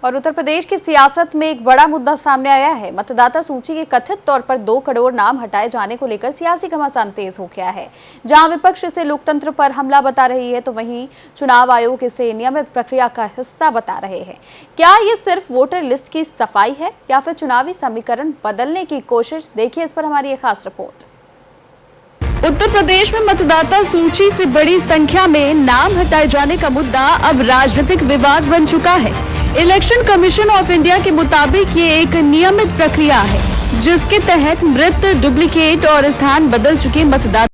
और उत्तर प्रदेश की सियासत में एक बड़ा मुद्दा सामने आया है। मतदाता सूची के कथित तौर पर 2 करोड़ नाम हटाए जाने को लेकर सियासी घमासान तेज हो गया है। जहां विपक्ष इसे लोकतंत्र पर हमला बता रही है, तो वहीं चुनाव आयोग इसे नियमित प्रक्रिया का हिस्सा बता रहे हैं। क्या ये सिर्फ वोटर लिस्ट की सफाई है या फिर चुनावी समीकरण बदलने की कोशिश? देखिए इस पर हमारी एक खास रिपोर्ट। उत्तर प्रदेश में मतदाता सूची से बड़ी संख्या में नाम हटाए जाने का मुद्दा अब राजनीतिक विवाद बन चुका है। इलेक्शन कमीशन ऑफ इंडिया के मुताबिक ये एक नियमित प्रक्रिया है, जिसके तहत मृत, डुप्लीकेट और स्थान बदल चुके मतदाता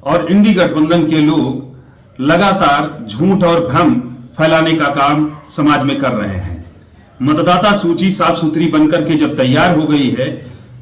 और इंडी गठबंधन के लोग लगातार झूठ और भ्रम फैलाने का काम समाज में कर रहे हैं। मतदाता सूची साफ सुथरी बनकर के जब तैयार हो गई है,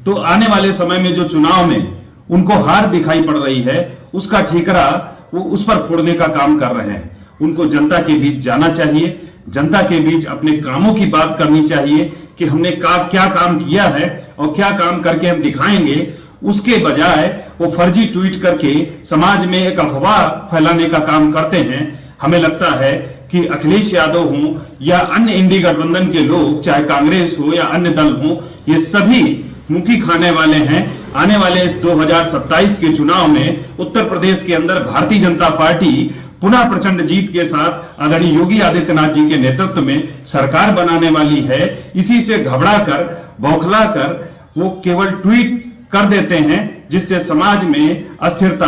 तो आने वाले समय में जो चुनाव में उनको हार दिखाई पड़ रही है, उसका ठीकरा वो उस पर फोड़ने का काम कर रहे हैं। उनको जनता के बीच जाना चाहिए, जनता के बीच अपने कामों की बात करनी चाहिए कि हमने क्या काम किया है और क्या काम करके हम दिखाएंगे। उसके बजाय वो फर्जी ट्वीट करके समाज में एक अफवाह फैलाने का काम करते हैं। हमें लगता है कि अखिलेश यादव हो या अन्य इंडी गठबंधन के लोग, चाहे कांग्रेस हो या अन्य दल हो, ये सभी मुखी खाने वाले हैं। आने वाले 2027 के चुनाव में उत्तर प्रदेश के अंदर भारतीय जनता पार्टी पुनः प्रचंड जीत के साथ आदरणीय योगी आदित्यनाथ जी के नेतृत्व में सरकार बनाने वाली है। इसी से घबरा कर, बौखला कर वो केवल ट्वीट कर देते हैं, जिससे समाज में अस्थिरता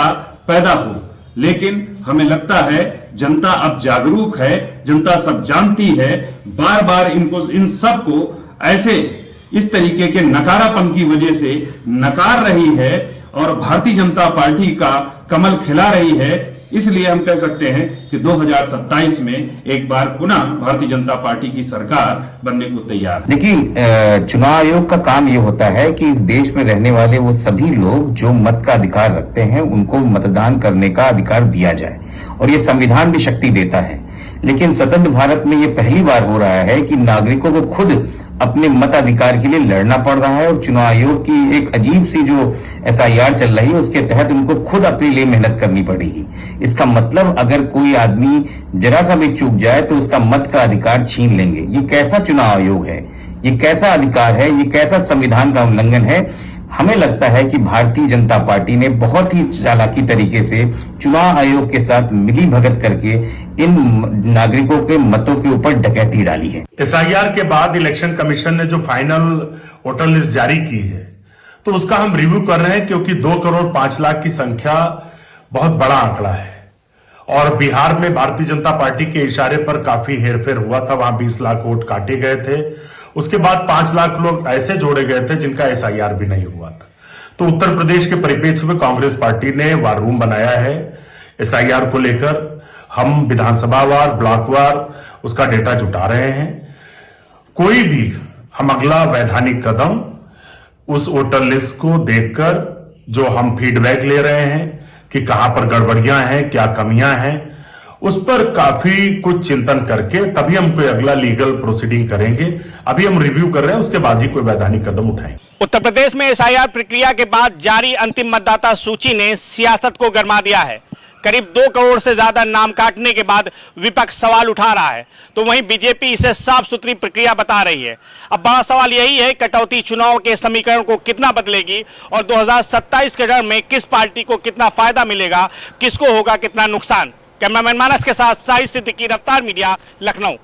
पैदा हो। लेकिन हमें लगता है जनता अब जागरूक है, जनता सब जानती है। बार बार इन सब को ऐसे इस तरीके के नकारापन की वजह से नकार रही है और भारतीय जनता पार्टी का कमल खिला रही है। इसलिए हम कह सकते हैं कि 2027 में एक बार पुनः भारतीय जनता पार्टी की सरकार बनने को तैयार है। देखिए, चुनाव आयोग का काम यह होता है कि इस देश में रहने वाले वो सभी लोग जो मत का अधिकार रखते हैं, उनको मतदान करने का अधिकार दिया जाए, और ये संविधान भी शक्ति देता है। लेकिन स्वतंत्र भारत में ये पहली बार हो रहा है कि नागरिकों को खुद अपने मताधिकार के लिए लड़ना पड़ रहा है, और चुनाव आयोग की एक अजीब सी जो SIR चल रही है, उसके तहत उनको खुद अपने लिए मेहनत करनी पड़ेगी। इसका मतलब अगर कोई आदमी जरा सा भी चूक जाए तो उसका मत का अधिकार छीन लेंगे। ये कैसा चुनाव आयोग है? ये कैसा अधिकार है? ये कैसा संविधान का उल्लंघन है? हमें लगता है कि भारतीय जनता पार्टी ने बहुत ही चालाकी तरीके से चुनाव आयोग के साथ मिली भगत करके इन नागरिकों के मतों के ऊपर डकैती डाली है। SIR के बाद इलेक्शन कमीशन ने जो फाइनल वोटर लिस्ट जारी की है, तो उसका हम रिव्यू कर रहे हैं, क्योंकि 2 करोड़ 5 लाख की संख्या बहुत बड़ा आंकड़ा है। और बिहार में भारतीय जनता पार्टी के इशारे पर काफी हेरफेर हुआ था, वहां 20 लाख वोट काटे गए थे। उसके बाद 5 लाख लोग ऐसे जोड़े गए थे जिनका SIR भी नहीं हुआ था। तो उत्तर प्रदेश के परिप्रेक्ष्य में कांग्रेस पार्टी ने वार रूम बनाया है SIR को लेकर। हम विधानसभावार, ब्लॉकवार उसका डेटा जुटा रहे हैं। कोई भी हम अगला वैधानिक कदम उस वोटर लिस्ट को देखकर जो हम फीडबैक ले रहे हैं कि कहां पर गड़बड़ियां हैं, क्या कमियां हैं, उस पर काफी कुछ चिंतन करके तभी हम कोई अगला लीगल प्रोसीडिंग करेंगे। अभी हम रिव्यू कर रहे हैं, उसके बाद ही कोई वैधानिक कदम उठाएंगे। उत्तर प्रदेश में एसआईआर प्रक्रिया के बाद जारी अंतिम मतदाता सूची ने सियासत को गरमा दिया है। करीब 2 करोड़ से ज्यादा नाम काटने के बाद विपक्ष सवाल उठा रहा है, तो वहीं बीजेपी इसे साफ सुथरी प्रक्रिया बता रही है। अब बड़ा सवाल यही है, कटौती चुनाव के समीकरण को कितना बदलेगी और 2027 के रण में किस पार्टी को कितना फायदा मिलेगा, किसको होगा कितना नुकसान। कैमरामैन मानस के साथ साहिद सिद्दीकी, रफ्तार मीडिया, लखनऊ।